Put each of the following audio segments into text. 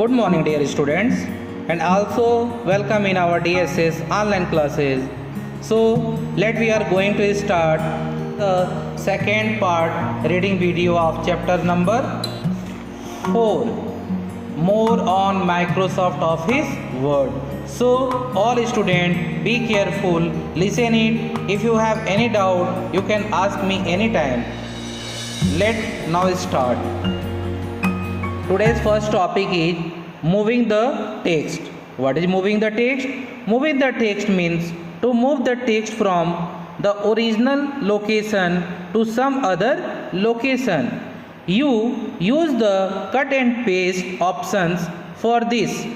Good morning, dear students, and also welcome in our DSS online classes. So, we are going to start the second part reading video of chapter number 4, more on Microsoft Office Word. So, all students, be careful, listen it. If you have any doubt, you can ask me anytime. Let now start. Today's first topic is moving the text. What is moving the text? Moving the text means to move the text from the original location to some other location. You use the cut and paste options for this.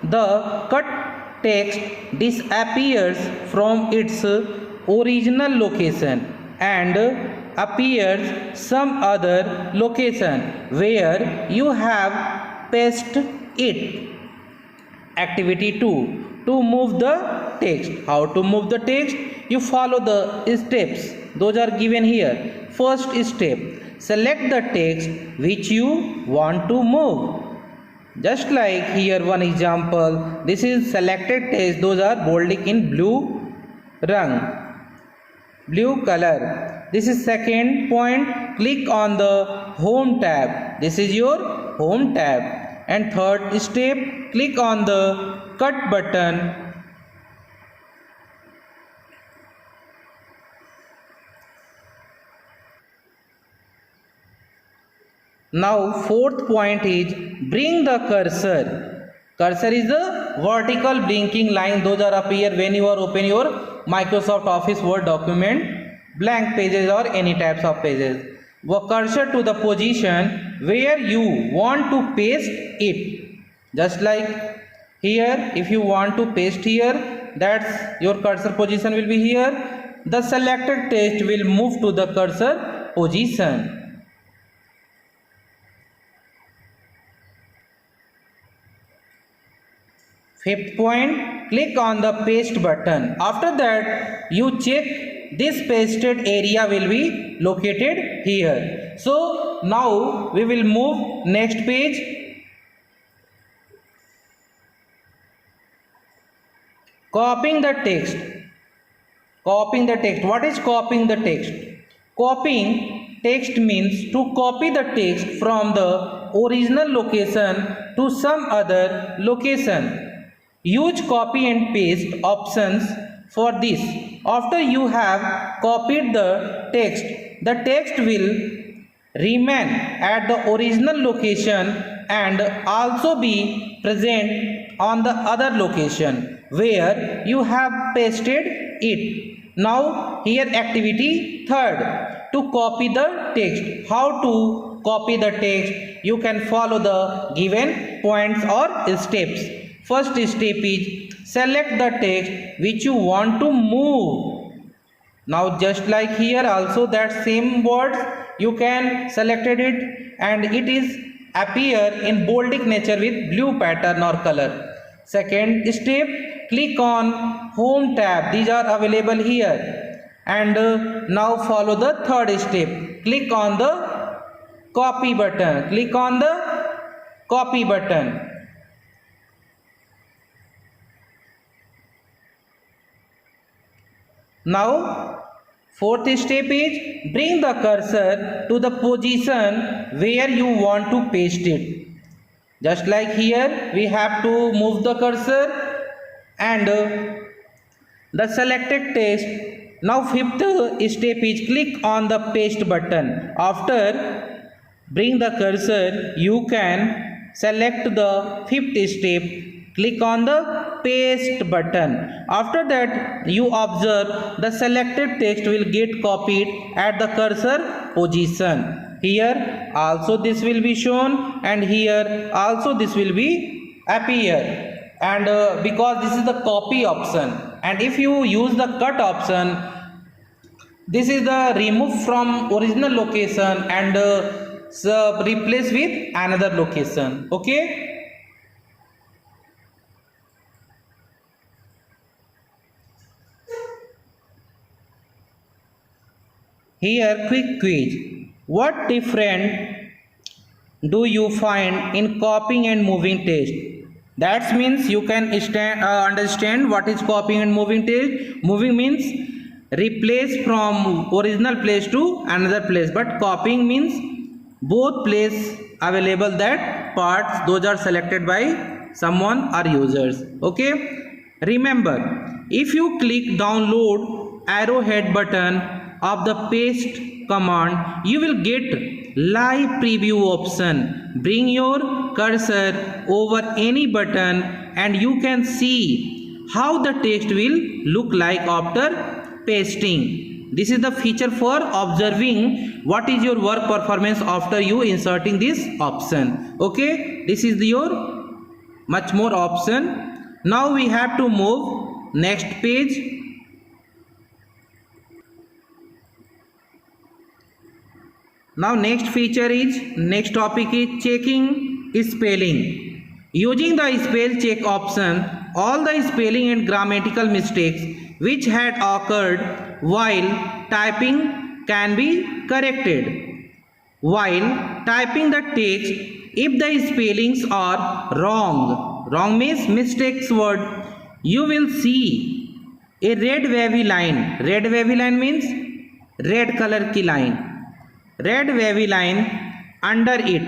The cut text disappears from its original location and appears some other location where you have pasted it. Activity 2, to move the text. How to move the text? You follow the steps, those are given here. First step, select the text which you want to move. Just like here one example, this is selected text, those are bolded in blue color. This is second point, click on the home tab. This is your home tab. And third step, click on the cut button. Now fourth point is bring the cursor. Cursor is the vertical blinking line, those are appear when you are open your Microsoft Office Word document, blank pages or any types of pages. Cursor to the position where you want to paste it. Just like here, if you want to paste here, that's your cursor position will be here. The selected text will move to the cursor position. Fifth point, click on the paste button. After that, you check this pasted area will be located here. So now we will move next page. Copying the text. Copying the text. What is copying the text? Copying text means to copy the text from the original location to some other location. Use copy and paste options for this. After you have copied the text will remain at the original location and also be present on the other location where you have pasted it. Now here activity third, to copy the text. How to copy the text? You can follow the given points or steps. First step is select the text which you want to move. Now just like here also that same words you can selected it and it is appear in bolding nature with blue pattern or color. Second step, click on home tab. These are available here. And now follow the third step. Click on the copy button. Click on the copy button. Now fourth step is bring the cursor to the position where you want to paste it. Just like here we have to move the cursor and the selected text. Now fifth step is click on the paste button. After bring the cursor, you can select the fifth step. Click on the paste button. After that, you observe the selected text will get copied at the cursor position. Here also this will be shown and here also this will be appear. And because this is the copy option, and if you use the cut option, this is the remove from original location and replace with another location. Okay. Here quick quiz. What different do you find in copying and moving text? That means you can understand what is copying and moving text. Moving means replace from original place to another place, but copying means both place available, that parts those are selected by someone or users. Okay, remember, if you click download arrowhead button of the paste command, you will get live preview option. Bring your cursor over any button and you can see how the text will look like after pasting. This is the feature for observing what is your work performance after you inserting this option. Okay, this is your much more option. Now we have to move next page. Now next feature is, next topic is checking spelling. Using the spell check option, all the spelling and grammatical mistakes which had occurred while typing can be corrected. While typing the text, if the spellings are wrong means mistakes word, you will see a red wavy line. Red wavy line means red color ki line. Red wavy line under it,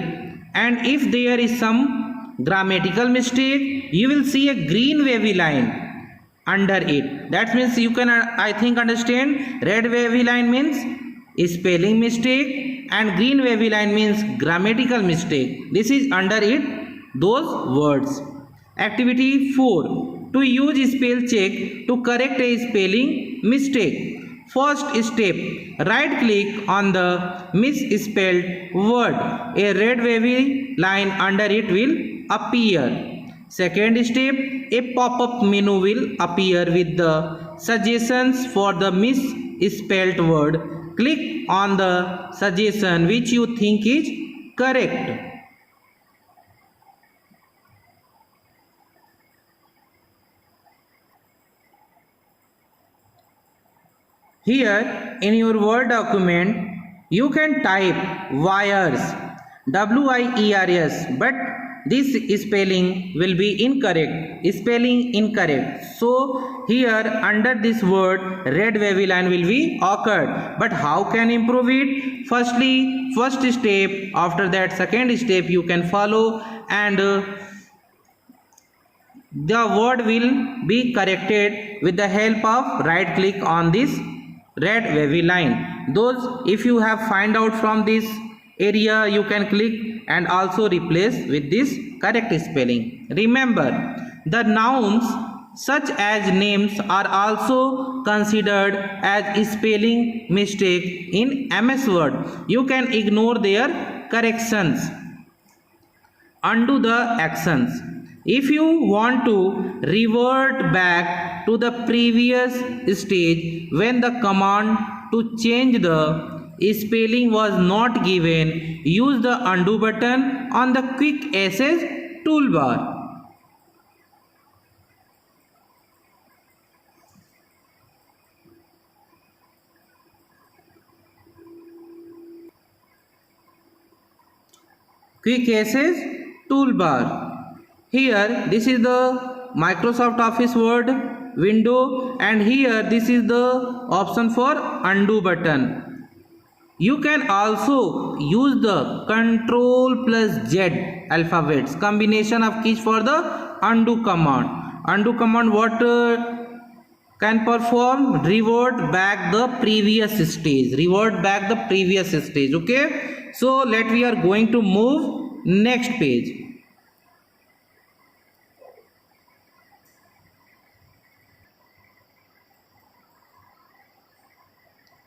and if there is some grammatical mistake, you will see a green wavy line under it. That means you can I think understand, red wavy line means spelling mistake and green wavy line means grammatical mistake. This is under it those words. Activity 4. To use spell check to correct a spelling mistake. First step, right click on the misspelled word. A red wavy line under it will appear. Second step, a pop-up menu will appear with the suggestions for the misspelled word. Click on the suggestion which you think is correct. Here in your Word document, you can type wires, W-I-E-R-S, but this spelling will be incorrect, spelling incorrect. So here under this word, red wavy line will be occurred. But how can improve it? Firstly, first step, after that second step you can follow, and the word will be corrected with the help of right click on this red wavy line. Those, if you have find out from this area, you can click and also replace with this correct spelling. Remember, the nouns such as names are also considered as spelling mistake in MS Word. You can ignore their corrections. Undo the actions. If you want to revert back to the previous stage when the command to change the spelling was not given, use the undo button on the quick access toolbar. Quick access toolbar. Here this is the Microsoft Office Word window, and here this is the option for undo button. You can also use the Ctrl plus Z alphabets combination of keys for the undo command. Undo command what can perform? Revert back the previous stage. Revert back the previous stage. Okay. So we are going to move next page.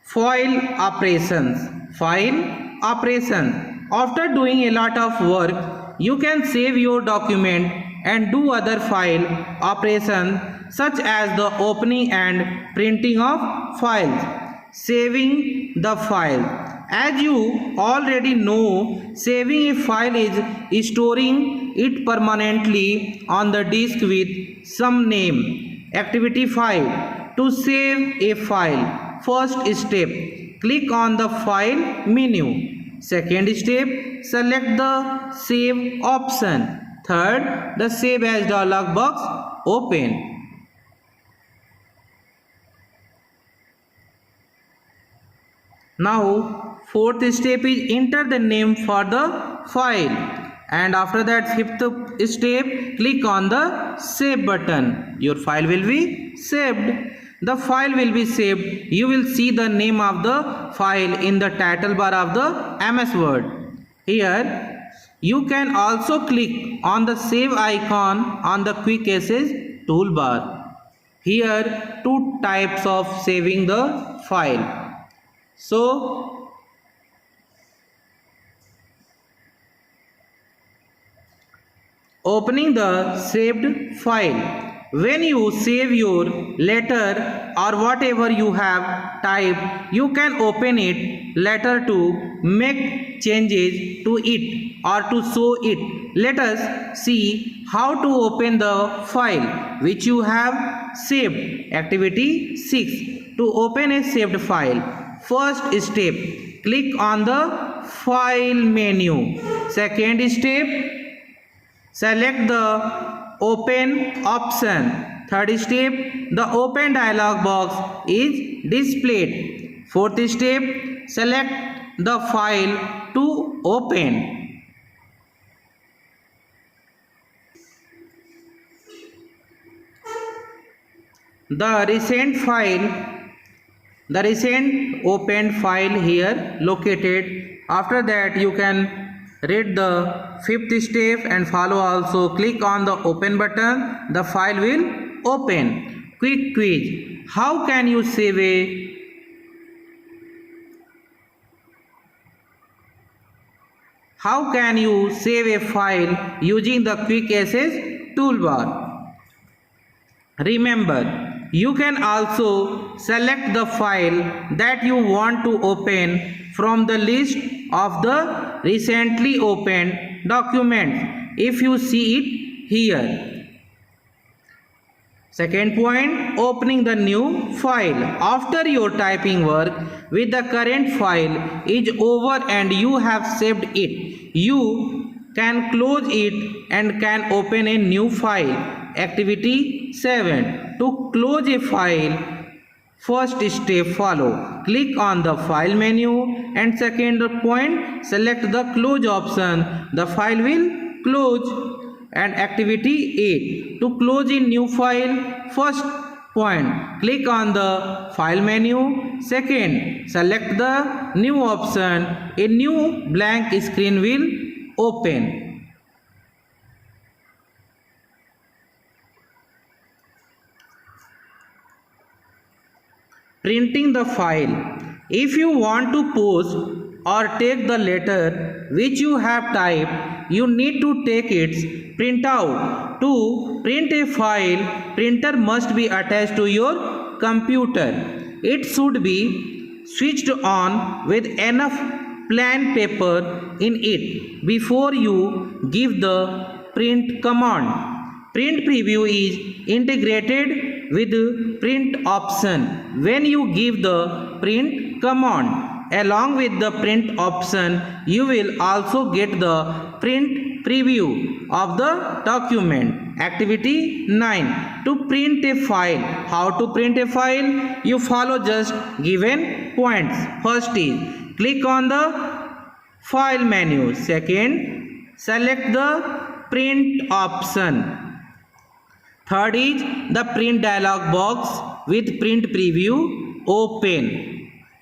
File operations. File operation. After doing a lot of work, you can save your document and do other file operations such as the opening and printing of files. Saving the file. As you already know, saving a file is storing it permanently on the disk with some name. Activity 5. To save a file. First step, click on the file menu. Second step, select the save option. Third, the save as dialog box open. Now fourth step is enter the name for the file, and after that fifth step, click on the save button. Your file will be saved. The file will be saved. You will see the name of the file in the title bar of the MS Word. Here you can also click on the save icon on the quick access toolbar. Here two types of saving the file. So opening the saved file. When you save your letter or whatever you have typed, you can open it later to make changes to it or to show it. Let us see how to open the file which you have saved. Activity 6. To open a saved file. First step, click on the file menu. Second step, select the open option. Third step, the open dialog box is displayed. Fourth step, select the file to open. The recent opened file here located. After that you can read the fifth step and follow also. Click on the open button. The file will open. Quick quiz. How can you save a file using the quick access toolbar? Remember, you can also select the file that you want to open from the list of the recently opened documents if you see it here. Second point, opening the new file. After your typing work with the current file is over and you have saved it, you can close it and can open a new file. Activity 7. To close a file, first step follow. Click on the file menu and second point, select the close option. The file will close. And activity 8. To close a new file, first point, click on the file menu. Second, select the new option. A new blank screen will open. Printing the file. If you want to post or take the letter which you have typed, you need to take its printout. To print a file, printer must be attached to your computer. It should be switched on with enough plain paper in it before you give the print command. Print preview is integrated with print option when you give the print command. Along with the print option, you will also get the print preview of the document. Activity 9. To print a file. How to print a file? You follow just given points. First is click on the file menu. Second, select the print option. Third is the print dialog box with print preview open.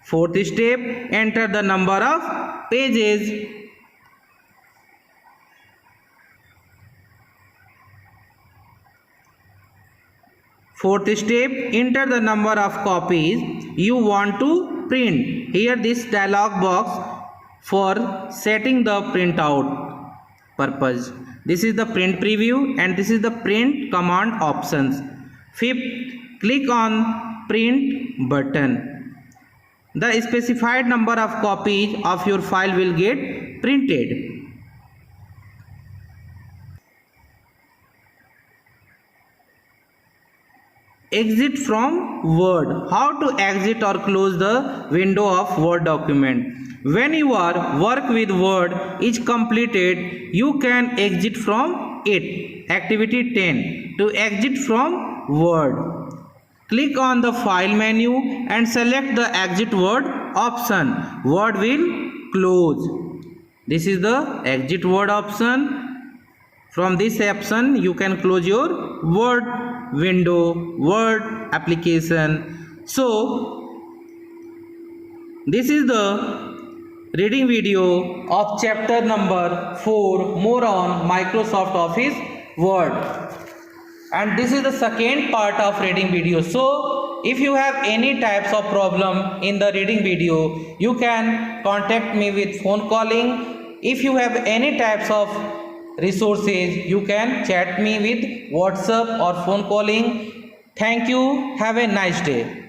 Fourth step, enter the number of pages. Fourth step, enter the number of copies you want to print. Here this dialog box for setting the printout purpose. This is the print preview and this is the print command options. Fifth, click on print button. The specified number of copies of your file will get printed. exit from Word. How to exit or close the window of Word document? When your work with Word is completed, you can exit from it. Activity 10. To exit from Word, click on the File menu and select the Exit Word option. Word will close. This is the Exit Word option. From this option, you can close your Word window, Word application. So, this is the reading video of chapter number 4, more on Microsoft Office Word. And this is the second part of reading video. So, if you have any types of problem in the reading video, you can contact me with phone calling. If you have any types of resources, you can chat me with WhatsApp or phone calling. Thank you. Have a nice day.